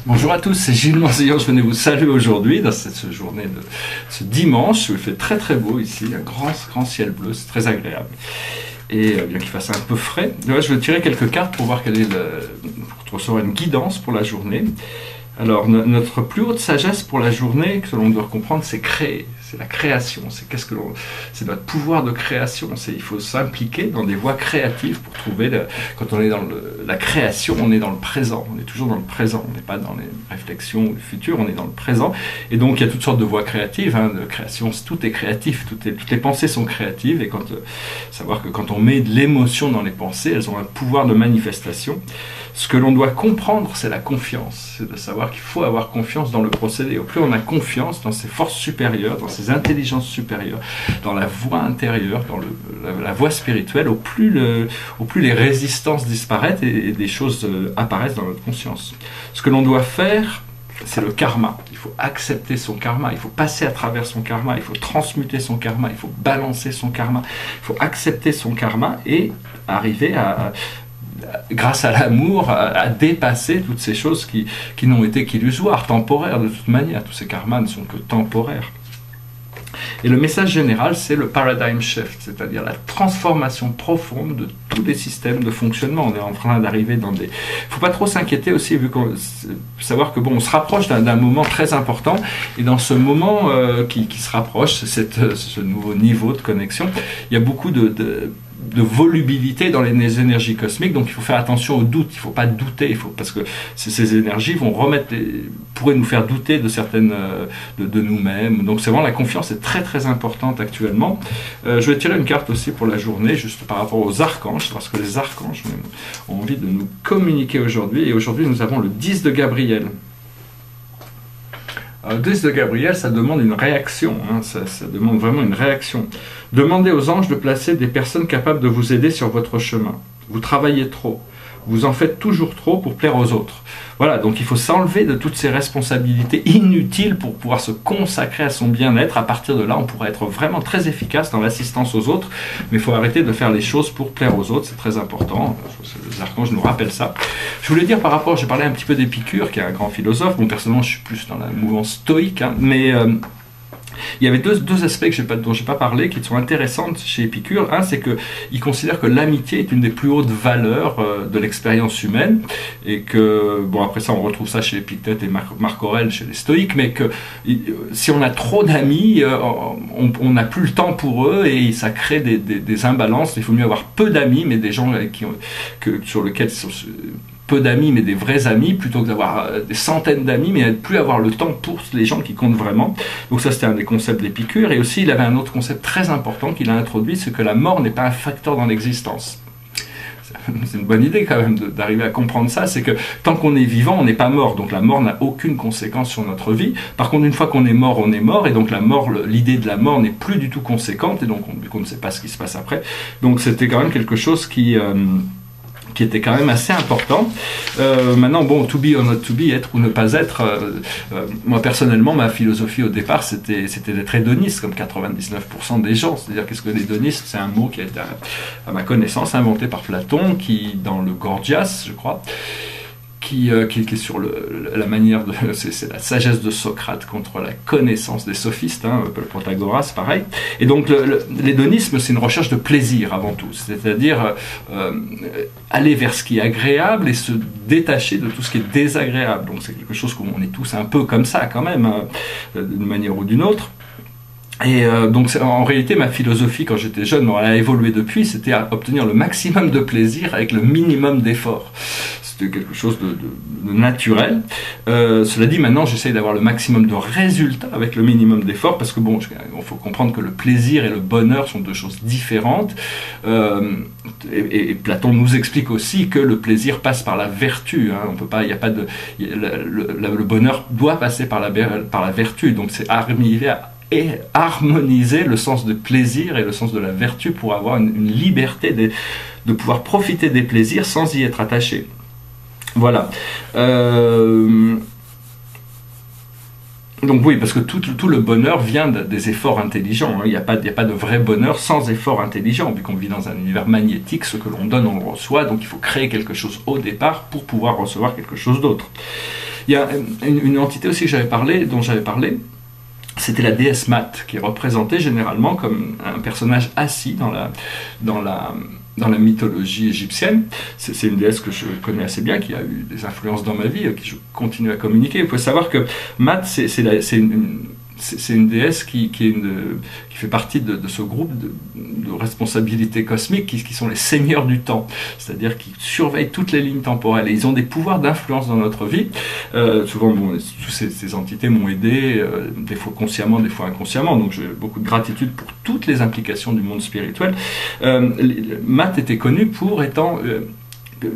Bonjour à tous, c'est Gilles Manzillon, je venais vous saluer aujourd'hui dans cette journée de ce dimanche où il fait très très beau ici, un grand ciel bleu, c'est très agréable. Et bien qu'il fasse un peu frais, là, je vais tirer quelques cartes pour voir pour recevoir une guidance pour la journée. Alors notre plus haute sagesse pour la journée, que l'on doit comprendre, c'est créer, c'est la création, c'est notre pouvoir de création, il faut s'impliquer dans des voies créatives pour trouver, quand on est dans la création, on est dans le présent, on est toujours dans le présent, on n'est pas dans les réflexions ou le futur, on est dans le présent, et donc il y a toutes sortes de voies créatives, de création, tout est créatif, toutes les pensées sont créatives, et savoir que quand on met de l'émotion dans les pensées, elles ont un pouvoir de manifestation. Ce que l'on doit comprendre, c'est la confiance, c'est de savoir qu'il faut avoir confiance dans le procédé. Au plus on a confiance dans ses forces supérieures, dans ses intelligences supérieures, dans la voie intérieure, dans la voie spirituelle, au plus les résistances disparaissent et des choses apparaissent dans notre conscience. Ce que l'on doit faire, c'est le karma. Il faut accepter son karma, il faut passer à travers son karma, il faut transmuter son karma, il faut balancer son karma, il faut accepter son karma et arriver grâce à l'amour, à dépasser toutes ces choses qui n'ont été qu'illusoires, temporaires de toute manière. Tous ces karmas ne sont que temporaires. Et le message général, c'est le paradigm shift, c'est-à-dire la transformation profonde de tous les systèmes de fonctionnement. On est en train d'arriver dans des... Il ne faut pas trop s'inquiéter aussi, savoir que on se rapproche d'un moment très important, et dans ce moment qui se rapproche, ce nouveau niveau de connexion, il y a beaucoup de volubilité dans les énergies cosmiques, donc il faut faire attention au doute, il ne faut pas douter, parce que ces énergies pourraient nous faire douter de certaines de nous-mêmes, donc c'est vraiment la confiance est très très importante actuellement. Je vais tirer une carte aussi pour la journée, juste par rapport aux archanges, parce que les archanges ont envie de nous communiquer aujourd'hui, et aujourd'hui nous avons le 10 de Gabriel. Le 10 de Gabriel, ça demande une réaction, ça demande vraiment une réaction. Demandez aux anges de placer des personnes capables de vous aider sur votre chemin. Vous travaillez trop, vous en faites toujours trop pour plaire aux autres. Voilà, donc il faut s'enlever de toutes ces responsabilités inutiles pour pouvoir se consacrer à son bien-être. À partir de là, on pourra être vraiment très efficace dans l'assistance aux autres, mais il faut arrêter de faire les choses pour plaire aux autres, c'est très important. Les archanges nous rappellent ça. Je voulais dire par rapport, j'ai parlé un petit peu d'Épicure, qui est un grand philosophe. Bon, personnellement, je suis plus dans la mouvance stoïque, mais il y avait deux aspects dont je n'ai pas parlé, qui sont intéressants chez Épicure. Un, c'est qu'il considère que l'amitié est une des plus hautes valeurs de l'expérience humaine, et que, bon, après ça, on retrouve ça chez Épictète et Marc Aurèle, chez les stoïques, mais que si on a trop d'amis, on n'a plus le temps pour eux, et ça crée des imbalances. Il faut mieux avoir peu d'amis, mais des gens sur lesquels peu d'amis, mais des vrais amis, plutôt que d'avoir des centaines d'amis, mais ne plus avoir le temps pour les gens qui comptent vraiment. Donc ça, c'était un des concepts d'Épicure. Et aussi, il avait un autre concept très important qu'il a introduit, c'est que la mort n'est pas un facteur dans l'existence. C'est une bonne idée quand même d'arriver à comprendre ça, c'est que tant qu'on est vivant, on n'est pas mort, donc la mort n'a aucune conséquence sur notre vie. Par contre, une fois qu'on est mort, on est mort, et donc l'idée de la mort n'est plus du tout conséquente, et donc on ne sait pas ce qui se passe après. Donc c'était quand même quelque chose qui était quand même assez important. Maintenant, bon, to be or not to be, être ou ne pas être, moi personnellement, ma philosophie au départ, c'était d'être hédoniste, comme 99% des gens. C'est-à-dire, qu'est-ce que l'hédoniste? C'est un mot qui a été, à ma connaissance, inventé par Platon, qui, dans le Gorgias, je crois, qui est sur la manière de... C'est la sagesse de Socrate contre la connaissance des sophistes, le Protagoras, pareil. Et donc l'hédonisme, c'est une recherche de plaisir avant tout, c'est-à-dire aller vers ce qui est agréable et se détacher de tout ce qui est désagréable. Donc c'est quelque chose qu'on est tous un peu comme ça quand même, d'une manière ou d'une autre. Et donc en réalité ma philosophie quand j'étais jeune, elle a évolué depuis, c'était à obtenir le maximum de plaisir avec le minimum d'effort. C'était quelque chose de naturel. Cela dit, maintenant j'essaye d'avoir le maximum de résultats avec le minimum d'effort, parce que bon, il faut comprendre que le plaisir et le bonheur sont deux choses différentes. Et Platon nous explique aussi que le plaisir passe par la vertu. On peut pas, il y a pas de, le bonheur doit passer par la vertu. Donc c'est arriver à harmoniser le sens du plaisir et le sens de la vertu pour avoir une liberté de pouvoir profiter des plaisirs sans y être attaché. Voilà. Donc oui, parce que tout le bonheur vient des efforts intelligents. Il n'y a pas de vrai bonheur sans effort intelligent, vu qu'on vit dans un univers magnétique, ce que l'on donne, on le reçoit, donc il faut créer quelque chose au départ pour pouvoir recevoir quelque chose d'autre. Il y a une entité aussi dont j'avais parlé, c'était la déesse Mat, qui est représentée généralement comme un personnage assis dans la mythologie égyptienne. C'est une déesse que je connais assez bien, qui a eu des influences dans ma vie, qui je continue à communiquer. Il faut savoir que Mat, c'est une déesse qui fait partie de ce groupe de responsabilités cosmiques qui sont les seigneurs du temps, c'est-à-dire qui surveillent toutes les lignes temporelles, et ils ont des pouvoirs d'influence dans notre vie. Souvent, toutes ces entités m'ont aidé, des fois consciemment, des fois inconsciemment, donc j'ai beaucoup de gratitude pour toutes les implications du monde spirituel. Mat était connue pour étant...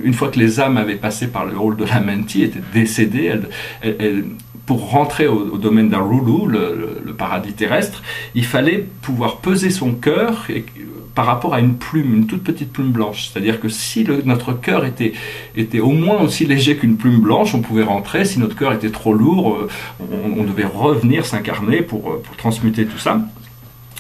une fois que les âmes avaient passé par le rôle de la Menti, étaient décédées, pour rentrer au domaine d'Arulu, le paradis terrestre, il fallait pouvoir peser son cœur par rapport à une plume, une toute petite plume blanche. C'est-à-dire que si notre cœur était au moins aussi léger qu'une plume blanche, on pouvait rentrer. Si notre cœur était trop lourd, on devait revenir s'incarner pour transmuter tout ça.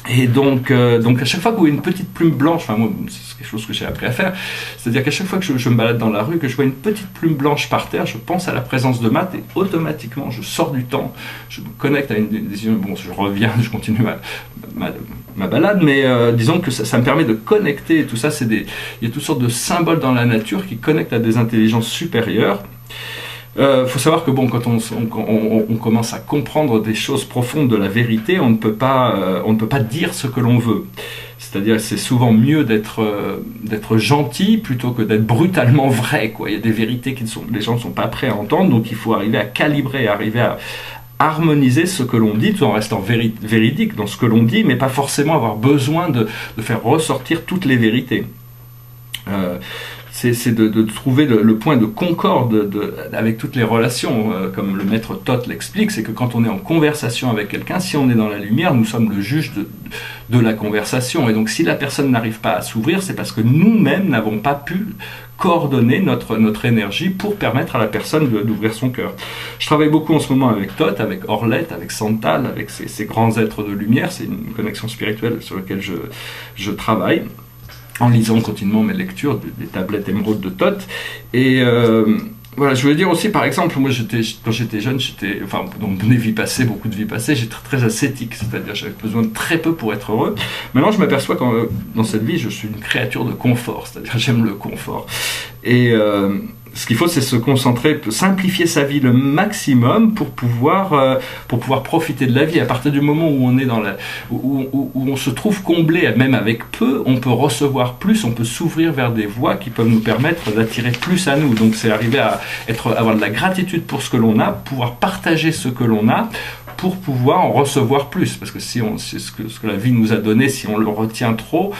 Et donc à chaque fois que vous voyez une petite plume blanche, enfin moi c'est quelque chose que j'ai appris à faire, c'est-à-dire qu'à chaque fois que je me balade dans la rue, que je vois une petite plume blanche par terre, je pense à la présence de Mat et automatiquement je sors du temps, je me connecte à une décision, bon je reviens, je continue ma balade, mais disons que ça me permet de connecter et tout ça, il y a toutes sortes de symboles dans la nature qui connectent à des intelligences supérieures. Faut savoir que bon, quand on commence à comprendre des choses profondes de la vérité, on ne peut pas dire ce que l'on veut. C'est-à-dire, c'est souvent mieux d'être gentil plutôt que d'être brutalement vrai, quoi. Il y a des vérités les gens ne sont pas prêts à entendre, donc il faut arriver à calibrer, arriver à harmoniser ce que l'on dit, tout en restant véridique dans ce que l'on dit, mais pas forcément avoir besoin de faire ressortir toutes les vérités. C'est de trouver le point de concorde avec toutes les relations, comme le maître Thoth l'explique, c'est que quand on est en conversation avec quelqu'un, si on est dans la lumière, nous sommes le juge de la conversation, et donc si la personne n'arrive pas à s'ouvrir, c'est parce que nous-mêmes n'avons pas pu coordonner notre énergie pour permettre à la personne d'ouvrir son cœur. Je travaille beaucoup en ce moment avec Thoth, avec Orlet, avec Santal, avec ces grands êtres de lumière, c'est une connexion spirituelle sur laquelle je travaille, en lisant continuellement mes lectures des tablettes émeraudes de Thoth. Et voilà, je voulais dire aussi, par exemple, moi quand j'étais jeune, dans mes vies passées, beaucoup de vies passées, j'étais très ascétique, c'est-à-dire j'avais besoin de très peu pour être heureux. Maintenant, je m'aperçois que dans cette vie, je suis une créature de confort, c'est-à-dire j'aime le confort. Et ce qu'il faut, c'est se concentrer, simplifier sa vie le maximum pour pouvoir profiter de la vie. À partir du moment où on est où on se trouve comblé, même avec peu, on peut recevoir plus, on peut s'ouvrir vers des voies qui peuvent nous permettre d'attirer plus à nous. Donc c'est arriver à avoir de la gratitude pour ce que l'on a, pouvoir partager ce que l'on a, pour pouvoir en recevoir plus. Parce que si c'est ce que la vie nous a donné, si on le retient trop,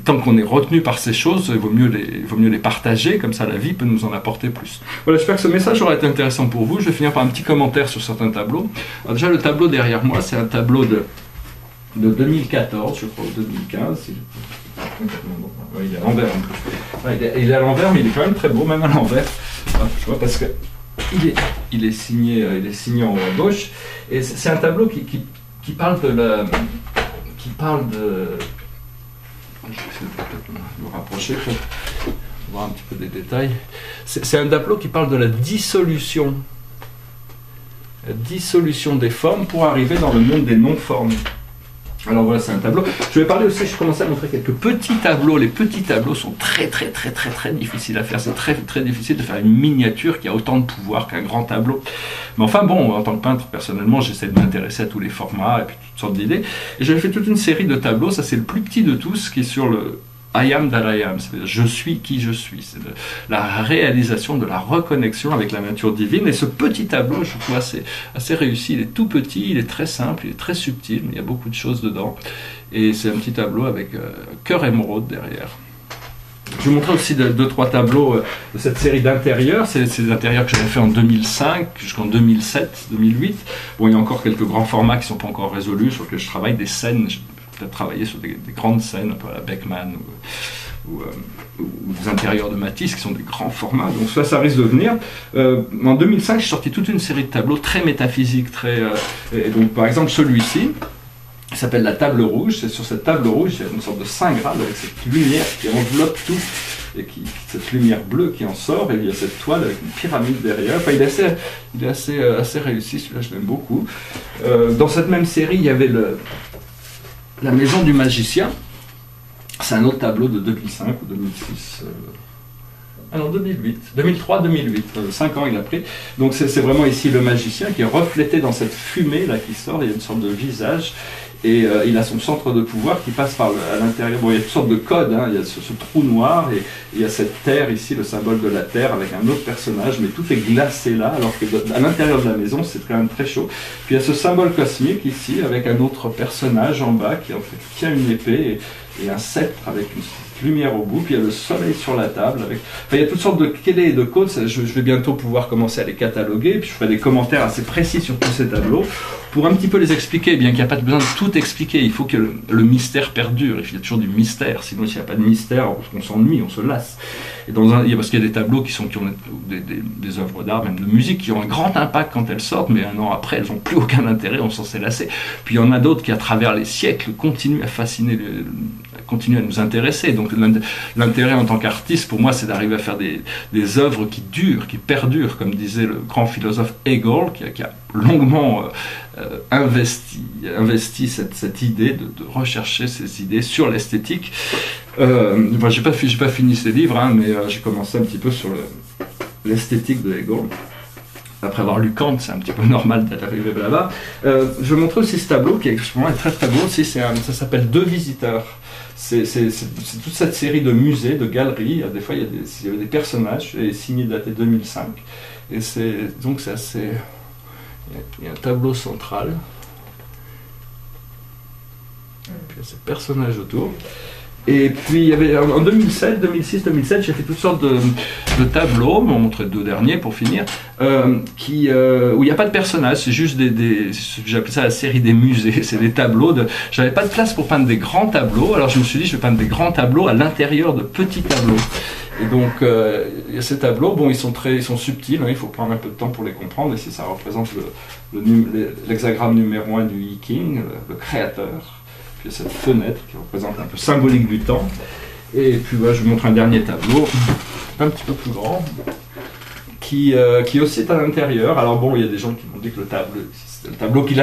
tant qu'on est retenu par ces choses, il vaut mieux les partager, comme ça la vie peut nous en apporter plus. Voilà, j'espère que ce message aura été intéressant pour vous. Je vais finir par un petit commentaire sur certains tableaux. Alors déjà, le tableau derrière moi, c'est un tableau de 2014, je crois, ou 2015. Il est à l'envers en plus. Il est à l'envers, mais il est quand même très beau, même à l'envers. Je vois, parce que il est signé en haut à gauche. Et c'est un tableau qui parle de je vais essayer de me rapprocher pour voir un petit peu des détails. C'est un tableau qui parle de la dissolution des formes pour arriver dans le monde des non-formes. Alors voilà, c'est un tableau. Je vais parler aussi, je commence à montrer quelques petits tableaux. Les petits tableaux sont très difficiles à faire. C'est très difficile de faire une miniature qui a autant de pouvoir qu'un grand tableau. Mais enfin bon, en tant que peintre, personnellement, j'essaie de m'intéresser à tous les formats et puis toutes sortes d'idées. Et j'avais fait toute une série de tableaux. Ça, c'est le plus petit de tous, qui est sur le I am that I am, c'est-à-dire je suis qui je suis, c'est la réalisation de la reconnexion avec la nature divine. Et ce petit tableau, je trouve assez réussi. Il est tout petit, il est très simple, il est très subtil, mais il y a beaucoup de choses dedans. Et c'est un petit tableau avec cœur émeraude derrière. Je vous montrer aussi 2-3 tableaux de cette série d'intérieurs. C'est des intérieurs que j'avais fait en 2005 jusqu'en 2007, 2008. Bon, il y a encore quelques grands formats qui ne sont pas encore résolus, sur lesquels je travaille, des scènes. Peut-être travailler sur des grandes scènes, un peu à la Beckman ou des intérieurs de Matisse qui sont des grands formats, donc ça risque de venir. En 2005, j'ai sorti toute une série de tableaux très métaphysiques, et donc par exemple celui-ci, qui s'appelle la table rouge. C'est sur cette table rouge, il y a une sorte de saint Graal avec cette lumière qui enveloppe tout. et cette lumière bleue qui en sort, et il y a cette toile avec une pyramide derrière. Enfin, il est assez réussi, celui-là je l'aime beaucoup. Dans cette même série, il y avait la maison du magicien. C'est un autre tableau de 2005 ou 2006. Ah non, 2008, 2003, 2008, 5 ans il a pris. Donc c'est vraiment ici le magicien qui est reflété dans cette fumée là qui sort, il y a une sorte de visage. Et il a son centre de pouvoir qui passe à l'intérieur. Bon, il y a toutes sortes de codes, hein. Il y a ce trou noir et il y a cette terre ici, le symbole de la terre avec un autre personnage, mais tout est glacé là, alors qu'à l'intérieur de la maison c'est quand même très chaud. Puis il y a ce symbole cosmique ici avec un autre personnage en bas qui en fait tient une épée et un sceptre avec une lumière au bout, puis il y a le soleil sur la table. Enfin, il y a toutes sortes de clés et de codes, je vais bientôt pouvoir commencer à les cataloguer, puis je ferai des commentaires assez précis sur tous ces tableaux, pour un petit peu les expliquer, bien qu'il n'y a pas besoin de tout expliquer, il faut que le mystère perdure, il y a toujours du mystère, sinon s'il n'y a pas de mystère, on s'ennuie, on se lasse. Et parce qu'il y a des tableaux qui ont des œuvres d'art, même de musique, qui ont un grand impact quand elles sortent, mais un an après, elles n'ont plus aucun intérêt, on s'en s'est lassé. Puis il y en a d'autres qui, à travers les siècles, continuent à fasciner, continuent à nous intéresser. Donc l'intérêt en tant qu'artiste, pour moi, c'est d'arriver à faire des œuvres qui durent, qui perdurent, comme disait le grand philosophe Hegel, qui a longuement investi cette idée de rechercher ces idées sur l'esthétique. J'ai pas fini ces livres, hein, mais j'ai commencé un petit peu sur l'esthétique de Hegel. Après avoir lu Kant, c'est un petit peu normal d'arriver là-bas. Je vais montrer aussi ce tableau qui est très très beau aussi. Ça s'appelle Deux visiteurs. C'est toute cette série de musées, de galeries. Des fois, il y a des personnages, et signé daté 2005. Et donc c'est assez. Il y a un tableau central. Puis il y a ces personnages autour. Et puis il y avait en 2007, 2006, 2007, j'ai fait toutes sortes de tableaux, on va montrer deux derniers pour finir, où il n'y a pas de personnages, c'est juste j'appelle ça la série des musées, c'est des tableaux. J'avais pas de place pour peindre des grands tableaux, alors je me suis dit je vais peindre des grands tableaux à l'intérieur de petits tableaux. Et donc, il y a ces tableaux, bon, ils sont subtils, hein, il faut prendre un peu de temps pour les comprendre, et si ça représente l'hexagramme numéro 1 du I Ching, le créateur. Puis il y a cette fenêtre qui représente un peu symbolique du temps. Et puis je vous montre un dernier tableau, un petit peu plus grand, qui aussi est à l'intérieur. Alors bon, il y a des gens qui m'ont dit que le tableau qui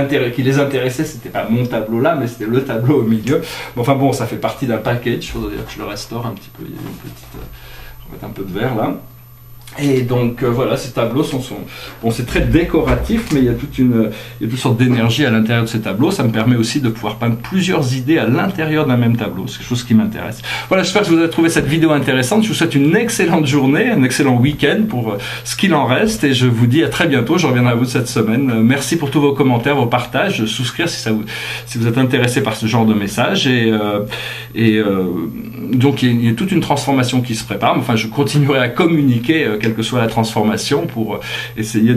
les intéressait, c'était pas mon tableau là, mais c'était le tableau au milieu. Enfin bon, ça fait partie d'un package, il faudrait dire que je le restaure un petit peu, il y a une petite... on va mettre un peu de verre là. Et donc voilà, ces tableaux bon, c'est très décoratif, mais il y a toutes sortes d'énergie à l'intérieur de ces tableaux. Ça me permet aussi de pouvoir peindre plusieurs idées à l'intérieur d'un même tableau. C'est quelque chose qui m'intéresse. Voilà, j'espère que vous avez trouvé cette vidéo intéressante. Je vous souhaite une excellente journée, un excellent week-end pour ce qu'il en reste, et je vous dis à très bientôt. Je reviendrai à vous cette semaine. Merci pour tous vos commentaires, vos partages, souscrire si vous êtes intéressé par ce genre de message. Donc il y a toute une transformation qui se prépare. Enfin, je continuerai à communiquer quelle que soit la transformation, pour essayer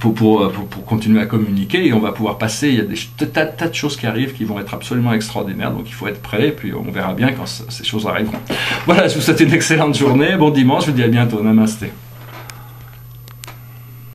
pour continuer à communiquer, et on va pouvoir passer, il y a des tas de choses qui arrivent qui vont être absolument extraordinaires, donc il faut être prêt, et puis on verra bien quand ces choses arriveront. Voilà, je vous souhaite une excellente journée, bon dimanche, je vous dis à bientôt, namasté.